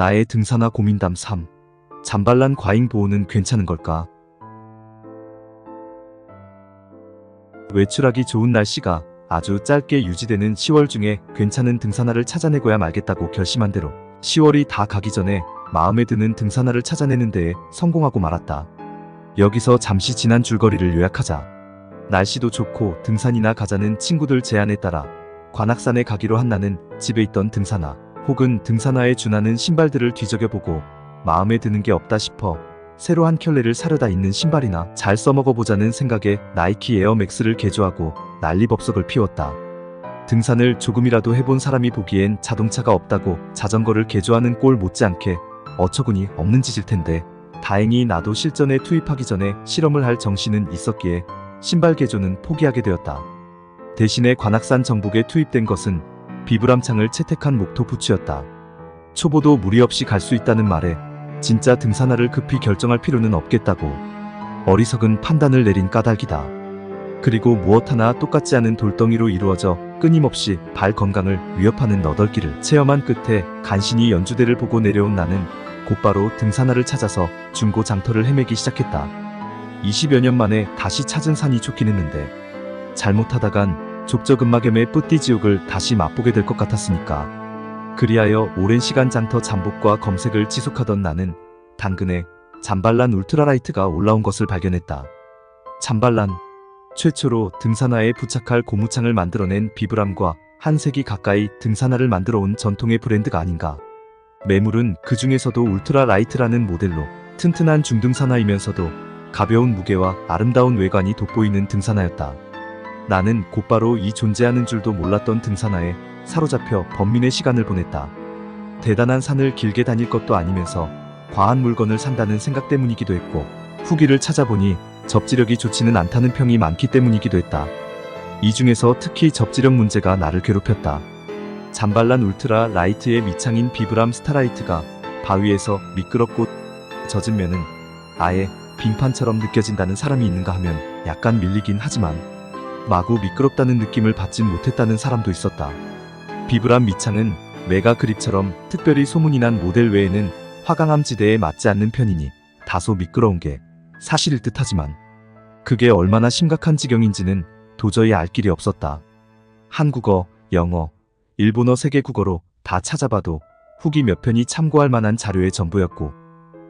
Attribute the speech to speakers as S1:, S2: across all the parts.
S1: 나의 등산화 고민담 3. 잠발란 과잉 보호는 괜찮은 걸까? 외출하기 좋은 날씨가 아주 짧게 유지되는 10월 중에 괜찮은 등산화를 찾아내고야 말겠다고 결심한 대로 10월이 다 가기 전에 마음에 드는 등산화를 찾아내는 데에 성공하고 말았다. 여기서 잠시 지난 줄거리를 요약하자. 날씨도 좋고 등산이나 가자는 친구들 제안에 따라 관악산에 가기로 한 나는 집에 있던 등산화 혹은 등산화에 준하는 신발들을 뒤적여보고 마음에 드는 게 없다 싶어 새로 한 켤레를 사려다 있는 신발이나 잘 써먹어보자는 생각에 나이키 에어맥스를 개조하고 난리법석을 피웠다. 등산을 조금이라도 해본 사람이 보기엔 자동차가 없다고 자전거를 개조하는 꼴 못지않게 어처구니 없는 짓일 텐데 다행히 나도 실전에 투입하기 전에 실험을 할 정신은 있었기에 신발 개조는 포기하게 되었다. 대신에 관악산 정복에 투입된 것은 비브람창을 채택한 목토 부츠였다. 초보도 무리 없이 갈 수 있다는 말에 진짜 등산화를 급히 결정할 필요는 없겠다고 어리석은 판단을 내린 까닭이다. 그리고 무엇 하나 똑같지 않은 돌덩이로 이루어져 끊임없이 발 건강을 위협하는 너덜길을 체험한 끝에 간신히 연주대를 보고 내려온 나는 곧바로 등산화를 찾아서 중고 장터를 헤매기 시작했다. 20여 년 만에 다시 찾은 산이 좋긴 했는데 잘못하다간 족저근막염의 뿌띠지옥을 다시 맛보게 될 것 같았으니까. 그리하여 오랜 시간 장터 잠복과 검색을 지속하던 나는 당근에 잠발란 울트라라이트가 올라온 것을 발견했다. 잠발란, 최초로 등산화에 부착할 고무창을 만들어낸 비브람과 한 세기 가까이 등산화를 만들어 온 전통의 브랜드가 아닌가. 매물은 그 중에서도 울트라라이트라는 모델로 튼튼한 중등산화이면서도 가벼운 무게와 아름다운 외관이 돋보이는 등산화였다. 나는 곧바로 이 존재하는 줄도 몰랐던 등산화에 사로잡혀 번민의 시간을 보냈다. 대단한 산을 길게 다닐 것도 아니면서 과한 물건을 산다는 생각 때문이기도 했고 후기를 찾아보니 접지력이 좋지는 않다는 평이 많기 때문이기도 했다. 이 중에서 특히 접지력 문제가 나를 괴롭혔다. 잠발란 울트라 라이트의 밑창인 비브람 스타라이트가 바위에서 미끄럽고 젖은 면은 아예 빙판처럼 느껴진다는 사람이 있는가 하면 약간 밀리긴 하지만 마구 미끄럽다는 느낌을 받진 못했다는 사람도 있었다. 비브람 밑창은 메가 그립처럼 특별히 소문이 난 모델 외에는 화강암 지대에 맞지 않는 편이니 다소 미끄러운 게 사실일 듯하지만 그게 얼마나 심각한 지경인지는 도저히 알 길이 없었다. 한국어, 영어, 일본어 3개 국어로 다 찾아봐도 후기 몇 편이 참고할 만한 자료의 전부였고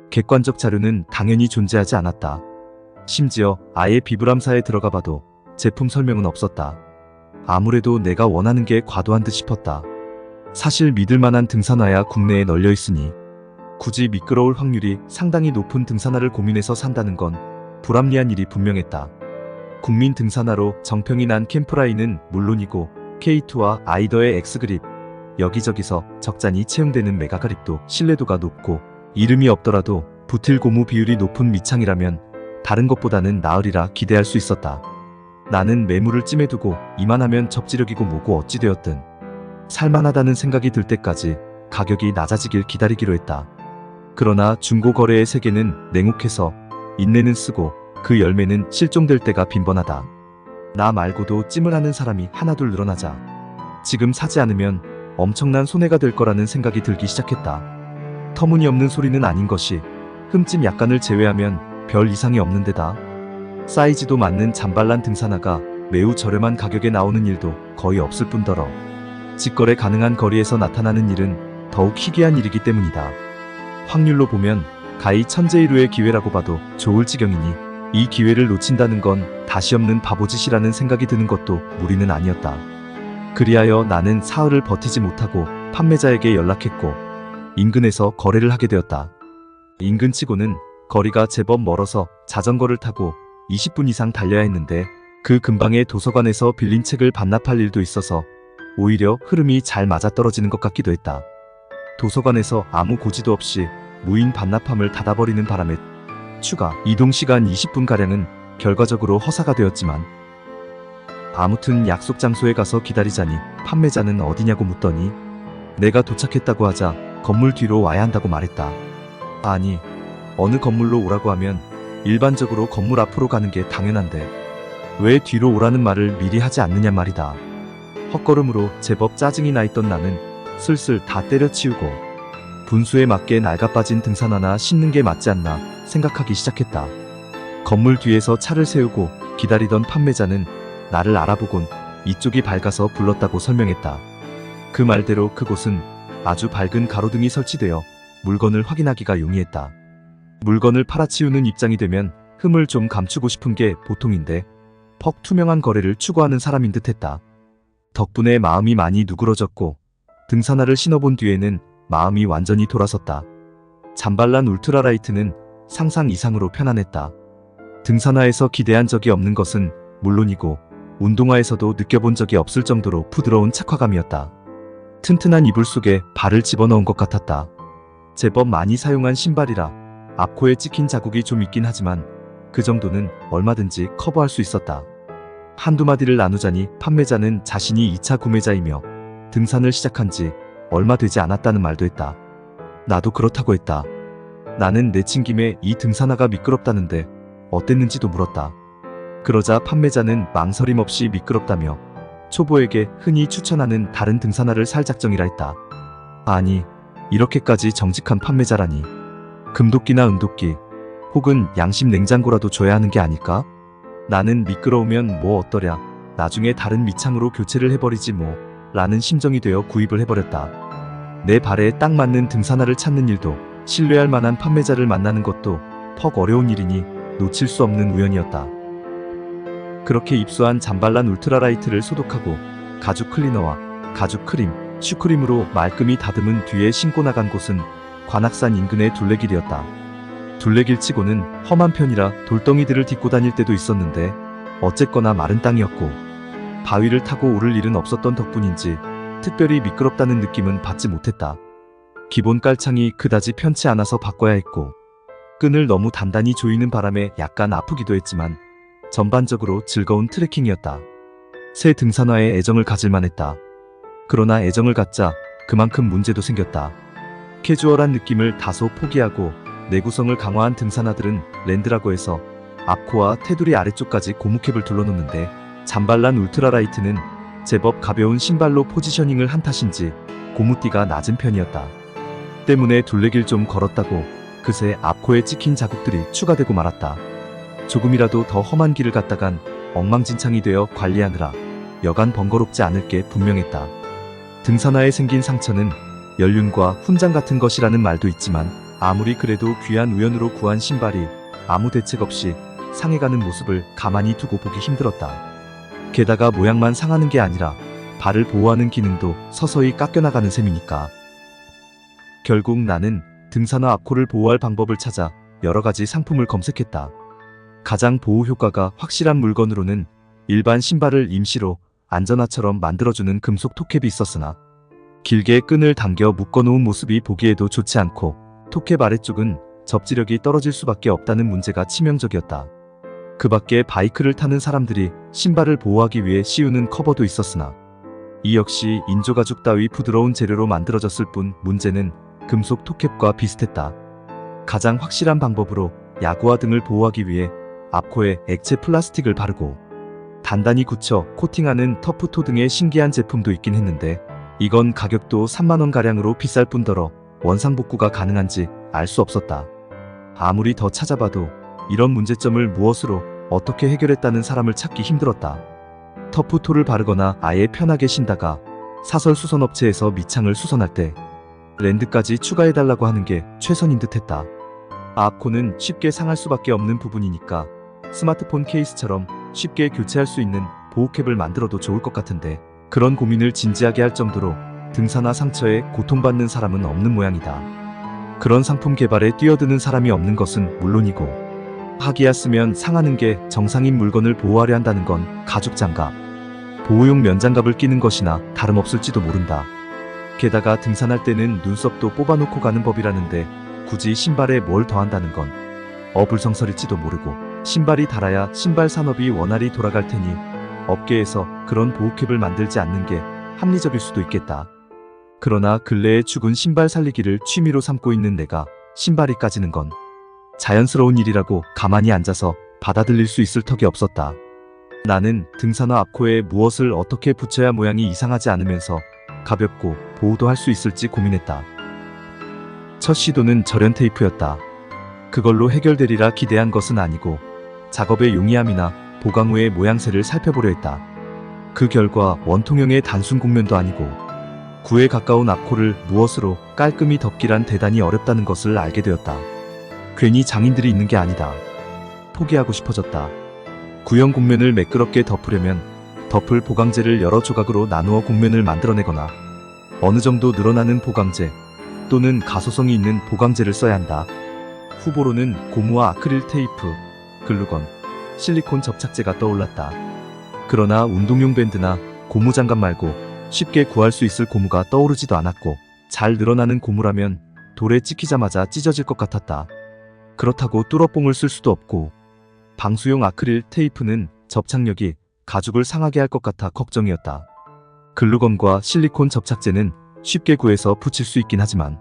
S1: 객관적 자료는 당연히 존재하지 않았다. 심지어 아예 비브람사에 들어가 봐도 제품 설명은 없었다. 아무래도 내가 원하는 게 과도한 듯 싶었다. 사실 믿을만한 등산화야 국내에 널려 있으니 굳이 미끄러울 확률이 상당히 높은 등산화를 고민해서 산다는 건 불합리한 일이 분명했다. 국민 등산화로 정평이 난 캠프라인은 물론이고 K2와 아이더의 X그립, 여기저기서 적잖이 채용되는 메가그립도 신뢰도가 높고 이름이 없더라도 부틸 고무 비율이 높은 밑창이라면 다른 것보다는 나으리라 기대할 수 있었다. 나는 매물을 찜해두고 이만하면 접지력이고 뭐고 어찌 되었든 살만하다는 생각이 들 때까지 가격이 낮아지길 기다리기로 했다. 그러나 중고 거래의 세계는 냉혹해서 인내는 쓰고 그 열매는 실종될 때가 빈번하다. 나 말고도 찜을 하는 사람이 하나둘 늘어나자 지금 사지 않으면 엄청난 손해가 될 거라는 생각이 들기 시작했다. 터무니없는 소리는 아닌 것이 흠집 약간을 제외하면 별 이상이 없는 데다 사이즈도 맞는 잠발란 등산화가 매우 저렴한 가격에 나오는 일도 거의 없을 뿐더러 직거래 가능한 거리에서 나타나는 일은 더욱 희귀한 일이기 때문이다. 확률로 보면 가히 천재일우의 기회라고 봐도 좋을 지경이니 이 기회를 놓친다는 건 다시 없는 바보짓이라는 생각이 드는 것도 무리는 아니었다. 그리하여 나는 사흘을 버티지 못하고 판매자에게 연락했고 인근에서 거래를 하게 되었다. 인근치고는 거리가 제법 멀어서 자전거를 타고 20분 이상 달려야 했는데 그 근방에 도서관에서 빌린 책을 반납할 일도 있어서 오히려 흐름이 잘 맞아떨어지는 것 같기도 했다. 도서관에서 아무 고지도 없이 무인 반납함을 닫아버리는 바람에 추가 이동시간 20분가량은 결과적으로 허사가 되었지만 아무튼 약속 장소에 가서 기다리자니 판매자는 어디냐고 묻더니 내가 도착했다고 하자 건물 뒤로 와야 한다고 말했다. 아니, 어느 건물로 오라고 하면 일반적으로 건물 앞으로 가는 게 당연한데 왜 뒤로 오라는 말을 미리 하지 않느냐 말이다. 헛걸음으로 제법 짜증이 나 있던 나는 슬슬 다 때려치우고 분수에 맞게 낡아빠진 등산화나 신는 게 맞지 않나 생각하기 시작했다. 건물 뒤에서 차를 세우고 기다리던 판매자는 나를 알아보곤 이쪽이 밝아서 불렀다고 설명했다. 그 말대로 그곳은 아주 밝은 가로등이 설치되어 물건을 확인하기가 용이했다. 물건을 팔아치우는 입장이 되면 흠을 좀 감추고 싶은 게 보통인데 퍽 투명한 거래를 추구하는 사람인 듯했다. 덕분에 마음이 많이 누그러졌고 등산화를 신어본 뒤에는 마음이 완전히 돌아섰다. 잠발란 울트라라이트는 상상 이상으로 편안했다. 등산화에서 기대한 적이 없는 것은 물론이고 운동화에서도 느껴본 적이 없을 정도로 부드러운 착화감이었다. 튼튼한 이불 속에 발을 집어넣은 것 같았다. 제법 많이 사용한 신발이라 앞코에 찍힌 자국이 좀 있긴 하지만 그 정도는 얼마든지 커버할 수 있었다. 한두 마디를 나누자니 판매자는 자신이 2차 구매자이며 등산을 시작한 지 얼마 되지 않았다는 말도 했다. 나도 그렇다고 했다. 나는 내친 김에 이 등산화가 미끄럽다는데 어땠는지도 물었다. 그러자 판매자는 망설임 없이 미끄럽다며 초보에게 흔히 추천하는 다른 등산화를 살 작정이라 했다. 아니, 이렇게까지 정직한 판매자라니. 금도끼나 은도끼 혹은 양심 냉장고라도 줘야 하는 게 아닐까? 나는 미끄러우면 뭐 어떠랴, 나중에 다른 밑창으로 교체를 해버리지 뭐 라는 심정이 되어 구입을 해버렸다. 내 발에 딱 맞는 등산화를 찾는 일도 신뢰할 만한 판매자를 만나는 것도 퍽 어려운 일이니 놓칠 수 없는 우연이었다. 그렇게 입수한 잠발란 울트라라이트를 소독하고 가죽 클리너와 가죽 크림, 슈크림으로 말끔히 다듬은 뒤에 신고 나간 곳은 관악산 인근의 둘레길이었다. 둘레길 치고는 험한 편이라 돌덩이들을 딛고 다닐 때도 있었는데 어쨌거나 마른 땅이었고 바위를 타고 오를 일은 없었던 덕분인지 특별히 미끄럽다는 느낌은 받지 못했다. 기본 깔창이 그다지 편치 않아서 바꿔야 했고 끈을 너무 단단히 조이는 바람에 약간 아프기도 했지만 전반적으로 즐거운 트레킹이었다. 새 등산화에 애정을 가질만 했다. 그러나 애정을 갖자 그만큼 문제도 생겼다. 캐주얼한 느낌을 다소 포기하고 내구성을 강화한 등산화들은 랜드라고 해서 앞코와 테두리 아래쪽까지 고무캡을 둘러놓는데 잠발란 울트라라이트는 제법 가벼운 신발로 포지셔닝을 한 탓인지 고무띠가 낮은 편이었다. 때문에 둘레길 좀 걸었다고 그새 앞코에 찍힌 자국들이 추가되고 말았다. 조금이라도 더 험한 길을 갔다간 엉망진창이 되어 관리하느라 여간 번거롭지 않을 게 분명했다. 등산화에 생긴 상처는 연륜과 훈장 같은 것이라는 말도 있지만 아무리 그래도 귀한 우연으로 구한 신발이 아무 대책 없이 상해가는 모습을 가만히 두고 보기 힘들었다. 게다가 모양만 상하는 게 아니라 발을 보호하는 기능도 서서히 깎여나가는 셈이니까. 결국 나는 등산화 앞코를 보호할 방법을 찾아 여러 가지 상품을 검색했다. 가장 보호 효과가 확실한 물건으로는 일반 신발을 임시로 안전화처럼 만들어주는 금속 톱캡이 있었으나 길게 끈을 당겨 묶어놓은 모습이 보기에도 좋지 않고 톱캡 아래쪽은 접지력이 떨어질 수밖에 없다는 문제가 치명적이었다. 그 밖에 바이크를 타는 사람들이 신발을 보호하기 위해 씌우는 커버도 있었으나 이 역시 인조가죽 따위 부드러운 재료로 만들어졌을 뿐 문제는 금속 톱캡과 비슷했다. 가장 확실한 방법으로 야구화 등을 보호하기 위해 앞코에 액체 플라스틱을 바르고 단단히 굳혀 코팅하는 터프토 등의 신기한 제품도 있긴 했는데 이건 가격도 3만원가량으로 비쌀 뿐더러 원상복구가 가능한지 알 수 없었다. 아무리 더 찾아봐도 이런 문제점을 무엇으로 어떻게 해결했다는 사람을 찾기 힘들었다. 터프토를 바르거나 아예 편하게 신다가 사설 수선업체에서 밑창을 수선할 때 랜드까지 추가해달라고 하는 게 최선인 듯했다. 앞코는 쉽게 상할 수밖에 없는 부분이니까 스마트폰 케이스처럼 쉽게 교체할 수 있는 보호캡을 만들어도 좋을 것 같은데 그런 고민을 진지하게 할 정도로 등산화 상처에 고통받는 사람은 없는 모양이다. 그런 상품 개발에 뛰어드는 사람이 없는 것은 물론이고 하기야 쓰면 상하는 게 정상인 물건을 보호하려 한다는 건 가죽 장갑, 보호용 면장갑을 끼는 것이나 다름없을지도 모른다. 게다가 등산할 때는 눈썹도 뽑아놓고 가는 법이라는데 굳이 신발에 뭘 더한다는 건 어불성설일지도 모르고 신발이 달아야 신발 산업이 원활히 돌아갈 테니 업계에서 그런 보호캡을 만들지 않는 게 합리적일 수도 있겠다. 그러나 근래에 죽은 신발 살리기를 취미로 삼고 있는 내가 신발이 까지는 건 자연스러운 일이라고 가만히 앉아서 받아들일 수 있을 턱이 없었다. 나는 등산화 앞코에 무엇을 어떻게 붙여야 모양이 이상하지 않으면서 가볍고 보호도 할 수 있을지 고민했다. 첫 시도는 절연 테이프였다. 그걸로 해결되리라 기대한 것은 아니고 작업의 용이함이나 보강 후의 모양새를 살펴보려 했다. 그 결과 원통형의 단순 곡면도 아니고 9에 가까운 앞코를 무엇으로 깔끔히 덮기란 대단히 어렵다는 것을 알게 되었다. 괜히 장인들이 있는 게 아니다. 포기하고 싶어졌다. 구형 곡면을 매끄럽게 덮으려면 덮을 보강재를 여러 조각으로 나누어 곡면을 만들어내거나 어느 정도 늘어나는 보강재 또는 가소성이 있는 보강재를 써야 한다. 후보로는 고무와 아크릴 테이프, 글루건, 실리콘 접착제가 떠올랐다. 그러나 운동용 밴드나 고무장갑 말고 쉽게 구할 수 있을 고무가 떠오르지도 않았고 잘 늘어나는 고무라면 돌에 찍히자마자 찢어질 것 같았다. 그렇다고 뚫어뽕을 쓸 수도 없고 방수용 아크릴 테이프는 접착력이 가죽을 상하게 할 것 같아 걱정이었다. 글루건과 실리콘 접착제는 쉽게 구해서 붙일 수 있긴 하지만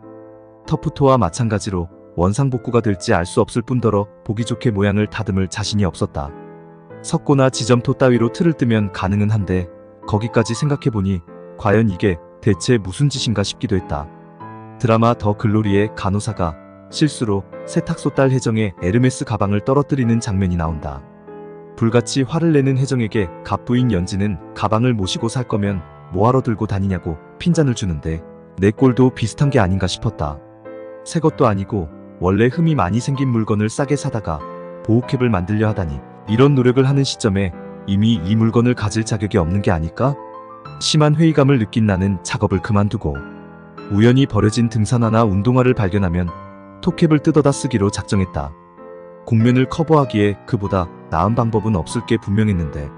S1: 터프토와 마찬가지로 원상복구가 될지 알 수 없을 뿐더러 보기 좋게 모양을 다듬을 자신이 없었다. 석고나 지점토 따위로 틀을 뜨면 가능은 한데 거기까지 생각해보니 과연 이게 대체 무슨 짓인가 싶기도 했다. 드라마 더 글로리의 간호사가 실수로 세탁소 딸 혜정의 에르메스 가방을 떨어뜨리는 장면이 나온다. 불같이 화를 내는 혜정에게 갑부인 연지는 가방을 모시고 살 거면 뭐하러 들고 다니냐고 핀잔을 주는데 내 꼴도 비슷한 게 아닌가 싶었다. 새 것도 아니고 원래 흠이 많이 생긴 물건을 싸게 사다가 보호캡을 만들려 하다니 이런 노력을 하는 시점에 이미 이 물건을 가질 자격이 없는 게 아닐까? 심한 회의감을 느낀 나는 작업을 그만두고 우연히 버려진 등산화나 운동화를 발견하면 톱캡을 뜯어다 쓰기로 작정했다. 곡면을 커버하기에 그보다 나은 방법은 없을 게 분명했는데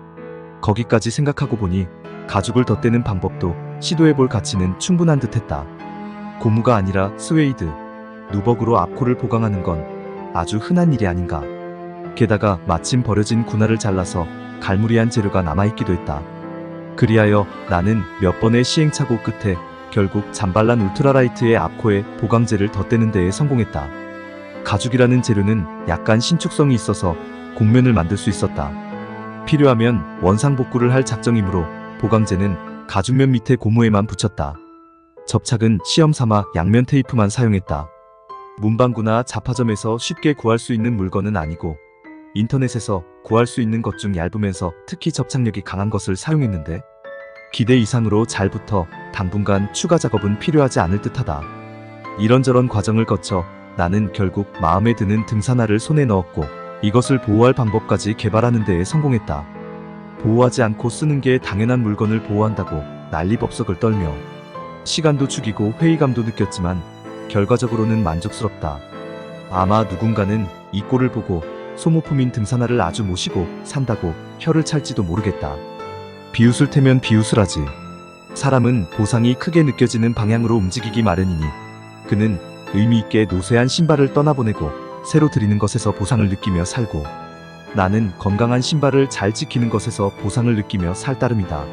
S1: 거기까지 생각하고 보니 가죽을 덧대는 방법도 시도해볼 가치는 충분한 듯했다. 고무가 아니라 스웨이드, 누벅으로 앞코를 보강하는 건 아주 흔한 일이 아닌가. 게다가 마침 버려진 군화를 잘라서 갈무리한 재료가 남아있기도 했다. 그리하여 나는 몇 번의 시행착오 끝에 결국 잠발란 울트라라이트의 앞코에 보강재를 덧대는 데에 성공했다. 가죽이라는 재료는 약간 신축성이 있어서 곡면을 만들 수 있었다. 필요하면 원상복구를 할 작정이므로 보강재는 가죽면 밑에 고무에만 붙였다. 접착은 시험삼아 양면 테이프만 사용했다. 문방구나 잡화점에서 쉽게 구할 수 있는 물건은 아니고 인터넷에서 구할 수 있는 것 중 얇으면서 특히 접착력이 강한 것을 사용했는데 기대 이상으로 잘 붙어 당분간 추가 작업은 필요하지 않을 듯하다. 이런저런 과정을 거쳐 나는 결국 마음에 드는 등산화를 손에 넣었고 이것을 보호할 방법까지 개발하는 데에 성공했다. 보호하지 않고 쓰는 게 당연한 물건을 보호한다고 난리법석을 떨며 시간도 죽이고 회의감도 느꼈지만 결과적으로는 만족스럽다. 아마 누군가는 이 꼴을 보고 소모품인 등산화를 아주 모시고 산다고 혀를 찰지도 모르겠다. 비웃을 테면 비웃으라지. 사람은 보상이 크게 느껴지는 방향으로 움직이기 마련이니 그는 의미있게 노쇠한 신발을 떠나보내고 새로 드리는 것에서 보상을 느끼며 살고 나는 건강한 신발을 잘 지키는 것에서 보상을 느끼며 살 따름이다.